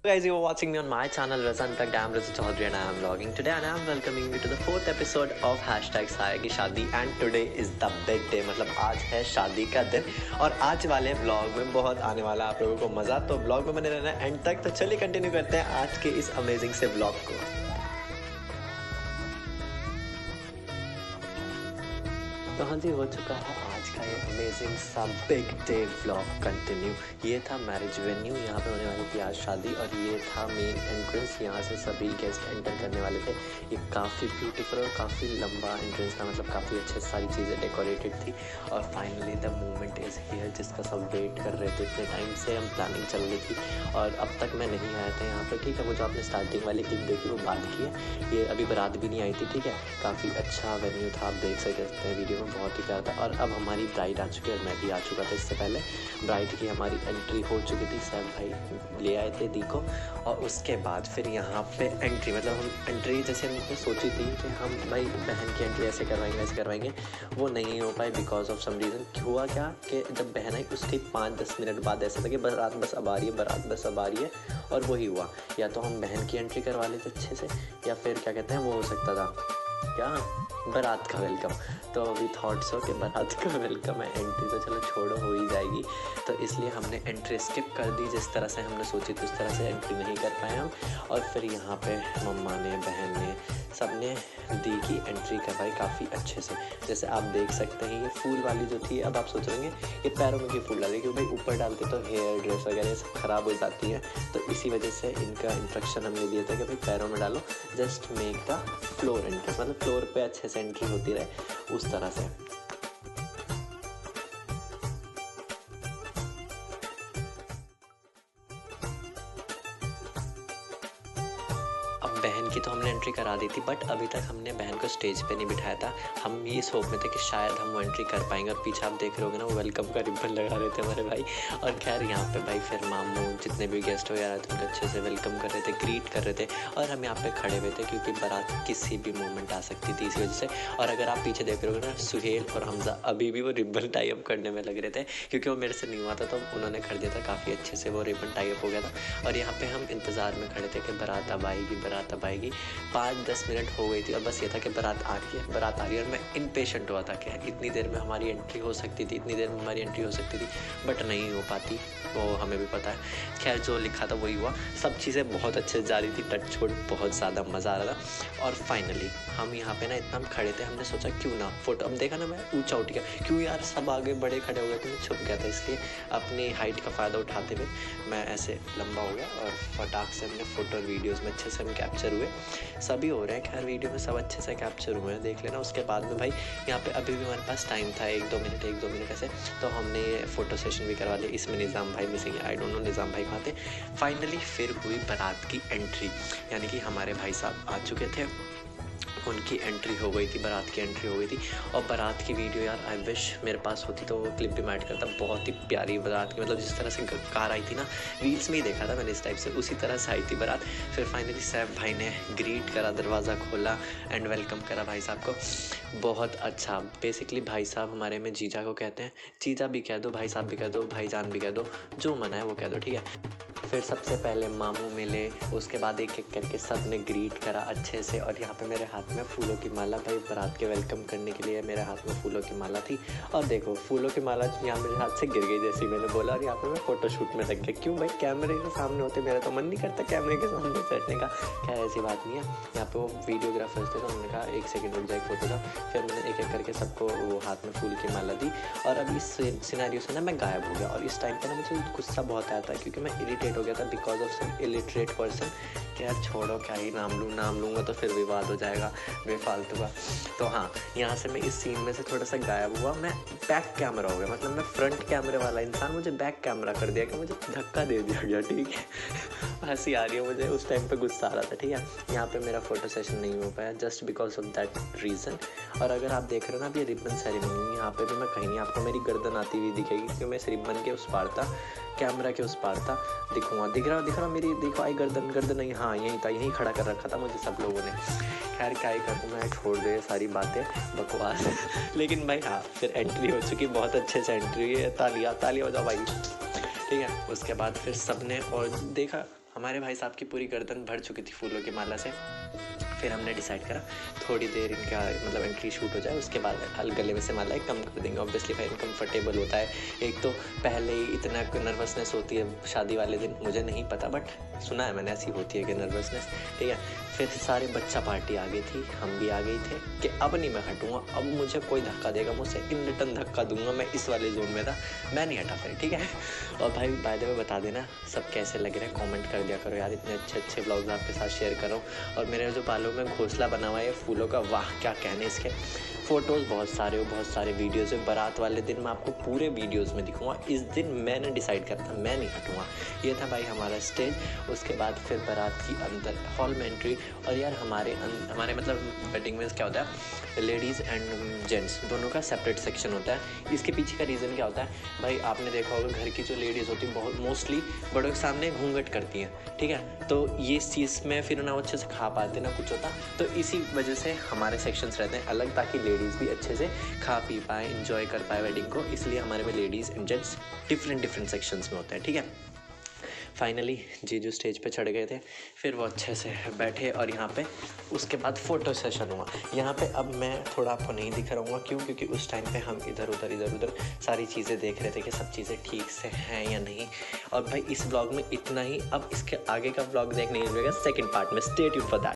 Guys, you are watching me on my channel Razan Tag. I am Raza Chaudhary and I am vlogging today, and I am welcoming you to the 4th episode of #साया की शादी. And today is the big day. मतलब आज है शादी का दिन और आज वाले व्लॉग में बहुत आने वाला है आप लोगों को मज़ा. तो व्लॉग में बने रहना एंड तक. तो चलिए कंटिन्यू करते हैं आज के इस अमेजिंग से व्लॉग को. तो हाँ जी, हो चुका है आज का ये अमेजिंग सा बिग डे व्लॉग कंटिन्यू. ये था मैरिज वेन्यू, यहाँ पे होने वाली थी आज शादी, और ये था मेन एंट्रेंस. यहाँ से सभी गेस्ट एंटर करने वाले थे. ये काफ़ी ब्यूटीफुल और काफ़ी लंबा एंट्रेंस था, मतलब काफ़ी अच्छे सारी चीज़ें डेकोरेटेड थी. और finally the moment is here, जिसका सब वेट कर रहे थे. इतने टाइम से हम प्लानिंग चल रही थी और अब तक मैं नहीं आया था यहाँ पर. ठीक है, वो जो आपने स्टार्टिंग वाली क्लिप देखी वो बाद की है. ये अभी बारात भी नहीं आई थी. ठीक है, काफ़ी अच्छा वेन्यू था, आप देख सकते हैं वीडियो में, बहुत ही प्यारा था. और अब हमारी ब्राइड आ चुकी है और मैं भी आ चुका था. इससे पहले ब्राइड की हमारी एंट्री हो चुकी थी. सब भाई ले आए थे दी को, और उसके बाद फिर यहाँ पे एंट्री, मतलब हम एंट्री जैसे हमने सोची थी कि हम भाई बहन की एंट्री ऐसे करवाएंगे, वो नहीं हो पाई बिकॉज ऑफ सम रीज़न. हुआ क्या कि जब बहन आई उसके 5-10 मिनट बाद ऐसा था कि बारात बस अब आ रही है, और वही हुआ. या तो हम बहन की एंट्री करवा लेते अच्छे से, या फिर क्या कहते हैं वो हो सकता था क्या, बारात का वेलकम. तो अभी थॉट्स हो कि बारात का वेलकम है, एंट्री तो चलो छोड़ो हो ही जाएगी. तो इसलिए हमने एंट्री स्किप कर दी. जिस तरह से हमने सोची थी उस तरह से एंट्री नहीं कर पाए हम. और फिर यहाँ पे मम्मा ने, बहन ने, सब ने दी की एंट्री करवाई काफ़ी अच्छे से. जैसे आप देख सकते हैं ये फूल वाली जो थी, अब आप सोच रहे हैं ये पैरों में क्यों फूल डाले, क्योंकि भाई ऊपर डालते तो हेयर ड्रेस वगैरह सब ख़राब हो जाती है. तो इसी वजह से इनका इंस्ट्रक्शन हमने दिया था कि भाई पैरों में डालो, just make the floor entry, मतलब फ्लोर पे अच्छे से एंट्री होती रहे उस तरह से. बहन की तो हमने एंट्री करा दी थी, बट अभी तक हमने बहन को स्टेज पे नहीं बिठाया था. हम ये सोच में थे कि शायद हम वो एंट्री कर पाएंगे. और पीछे आप देख रहे होगे ना, वो वेलकम का रिबन लगा रहे थे हमारे भाई. और खैर यहाँ पे भाई फिर मामू जितने भी गेस्ट वगैरह थे उनको अच्छे से वेलकम कर रहे थे, ग्रीट कर रहे थे. और हम यहाँ पे खड़े हुए थे क्योंकि बारात किसी भी मोमेंट आ सकती थी, इसी वजह से. और अगर आप पीछे देख रहे होगे ना, सुहेल और हमजा अभी भी वो रिबन टाई अप करने में लग रहे थे, क्योंकि वो मेरे से नहीं हुआ था तो उन्होंने कर दिया था. काफ़ी अच्छे से वो रिबन टाई अप हो गया था. और यहाँ पे हम इंतज़ार में खड़े थे कि बारात अब आएगी. 5-10 मिनट हो गई थी और बस ये था कि बारात आ रही है. और मैं इम्पेशेंट हुआ था कि इतनी देर में हमारी एंट्री हो सकती थी, बट नहीं हो पाती, वो हमें भी पता है. खैर जो लिखा था वही हुआ. सब चीज़ें बहुत अच्छे से जा रही थी, टचवुड बहुत ज़्यादा मज़ा आ रहा था. और फाइनली हम यहाँ पे ना इतना हम खड़े थे, हमने सोचा क्यों ना फोटो. अब देखा ना, मैं ऊँचा उठ गया, क्यों यार सब आगे बड़े खड़े हो गए थे, मैं छुप गया था. इसलिए अपनी हाइट का फ़ायदा उठाते हुए मैं ऐसे लंबा हो गया और फटाक से हमने फ़ोटो और वीडियोज़ में अच्छे से हम कैप्चर हुए. सभी हो रहे हैं, खैर वीडियो में सब अच्छे से कैप्चर हुए हैं, देख लेना. उसके बाद में भाई यहाँ पे अभी भी हमारे पास टाइम था 1-2 मिनट ऐसे, तो हमने ये फ़ोटो सेशन भी करवा लिया. इसमें निज़ाम भाई मिसिंग है, आई डोंट नो निज़ाम भाई कहाँ थे. फाइनली फिर हुई बारात की एंट्री, यानी कि हमारे भाई साहब आ चुके थे, उनकी एंट्री हो गई थी, बारात की एंट्री हो गई थी. और बारात की वीडियो यार आई विश मेरे पास होती तो वो क्लिप भी मैं ऐड करता. बहुत ही प्यारी बारात की, मतलब जिस तरह से कार आई थी ना, रील्स में ही देखा था मैंने इस टाइप से, उसी तरह से आई थी बारात. फिर फाइनली सैफ भाई ने ग्रीट करा, दरवाज़ा खोला एंड वेलकम करा भाई साहब को. बहुत अच्छा. बेसिकली भाई साहब हमारे में जीजा को कहते हैं. जीजा भी कह दो, भाई साहब भी कह दो, भाईजान भी कह दो, जो मन है वो कह दो, ठीक है. फिर सबसे पहले मामू मिले, उसके बाद एक एक करके सब ने ग्रीट करा अच्छे से. और यहाँ पे मेरे हाथ में फूलों की माला, भाई बारात के वेलकम करने के लिए मेरे हाथ में फूलों की माला थी. और देखो फूलों की माला यहाँ मेरे हाथ से गिर गई जैसे मैंने बोला. और यहाँ पे मैं फ़ोटोशूट में लग गया. क्यों भाई, कैमरे के सामने होते मेरा तो मन नहीं करता कैमरे के सामने बैठने का. क्या ऐसी बात नहीं है. यहाँ पे वो वीडियोग्राफर्स थे तो उन्होंने कहा 1 सेकंड रुक जाए फोटो का. फिर मैंने एक एक करके सबको वो हाथ में फूल की माला दी. और अब इस सिनेरियो से ना मैं गायब हो गया. और इस टाइम पर ना मुझे गुस्सा बहुत आया था, क्योंकि मैं इरिटेट हो गया था because of some illiterate person. कि यार छोड़ो, क्या ही नाम लूँगा तो फिर विवाद हो जाएगा बेफालतू का. तो हाँ, यहाँ से मैं इस सीन में से थोड़ा सा गायब हुआ. मैं बैक कैमरा हो गया, मतलब मैं फ्रंट कैमरे वाला इंसान, मुझे बैक कैमरा कर दिया कि मुझे धक्का दे दिया गया. ठीक है, हंसी आ रही है मुझे, उस टाइम पे गुस्सा आ रहा था. ठीक है, यहाँ पे मेरा फ़ोटो सेशन नहीं हो पाया just because of that reason. और अगर आप देख रहे हो ना, अब ये रिबन सेरेमनी, यहाँ पे भी मैं कहीं नहीं आपको मेरी गर्दन आती हुई दिखेगी, क्योंकि मैं इस रिबन के उस पार था, कैमरा के उस पार था. दिखूँगा, दिख रहा मेरी, देखो आई गर्दन नहीं, हाँ यहीं था, यहीं खड़ा कर रखा था मुझे सब लोगों ने. खैर क्या ही कर दूँ मैं, छोड़ दे सारी बातें बकवास. लेकिन भाई हाँ, फिर एंट्री हो चुकी, बहुत अच्छे से एंट्री हुई है. तालियां हो जाओ भाई. ठीक है, उसके बाद फिर सब ने और देखा हमारे भाई साहब की पूरी गर्दन भर चुकी थी फूलों की माला से। फिर हमने डिसाइड करा थोड़ी देर इनका मतलब एंट्री शूट हो जाए, उसके बाद गले में से मालाएं कम कर देंगे। ऑब्वियसली भाई इनकम्फर्टेबल होता है, एक तो पहले ही इतना नर्वसनेस होती है शादी वाले दिन, मुझे नहीं पता बट सुना है मैंने ऐसी होती है कि नर्वसनेस, ठीक है। फिर सारे बच्चा पार्टी आ गई थी, हम भी आ गई थे कि अब नहीं मैं हटूँगा, अब मुझे कोई धक्का देगा मुझसे इन रिटर्न धक्का दूंगा। मैं इस वाले जोन में था, मैं नहीं हटा फिर, ठीक है। और भाई बाय द वे बता देना सब कैसे लग रहे हैं, कमेंट कर दिया करो यार, इतने अच्छे अच्छे ब्लॉग्स आपके साथ शेयर कर रहा हूँ। और मेरे जो बालों में घोंसला बना हुआ है फूलों का, वाह क्या कहने इसके। फ़ोटोज़ बहुत सारे वीडियोज़ है। बारात वाले दिन मैं आपको पूरे वीडियोज़ में दिखूँगा, इस दिन मैंने डिसाइड करा था मैं नहीं हटूँगा। ये था भाई हमारा स्टेज। उसके बाद फिर बारात की अंदर हॉल में एंट्री। और यार हमारे मतलब वेडिंग में क्या होता है, लेडीज़ एंड जेंट्स दोनों का सेपरेट सेक्शन होता है। इसके पीछे का रीज़न क्या होता है भाई, आपने देखा होगा घर की जो लेडीज़ होती हैं बहुत मोस्टली बड़ों के सामने घूंघट करती हैं, ठीक है। तो ये इस चीज़ में फिर ना वो अच्छे से खा पाते ना कुछ होता, तो इसी वजह से हमारे सेक्शंस रहते हैं अलग, ताकि लेडीज़ भी अच्छे से खा पी पाए, इंजॉय कर पाए वेडिंग को। इसलिए हमारे में ladies and gents different sections में होते हैं, ठीक है। फाइनली जीजू स्टेज पे चढ़ गए थे, फिर वो अच्छे से बैठे और यहाँ पे उसके बाद फ़ोटो सेशन हुआ। यहाँ पे अब मैं थोड़ा आपको नहीं दिख रहा हूँ, क्यों, क्योंकि उस टाइम पे हम इधर उधर सारी चीज़ें देख रहे थे कि सब चीज़ें ठीक से हैं या नहीं। और भाई इस ब्लॉग में इतना ही, अब इसके आगे का ब्लॉग देखने मिलेगा सेकेंड पार्ट में, स्टे ट्यून्ड फॉर दैट।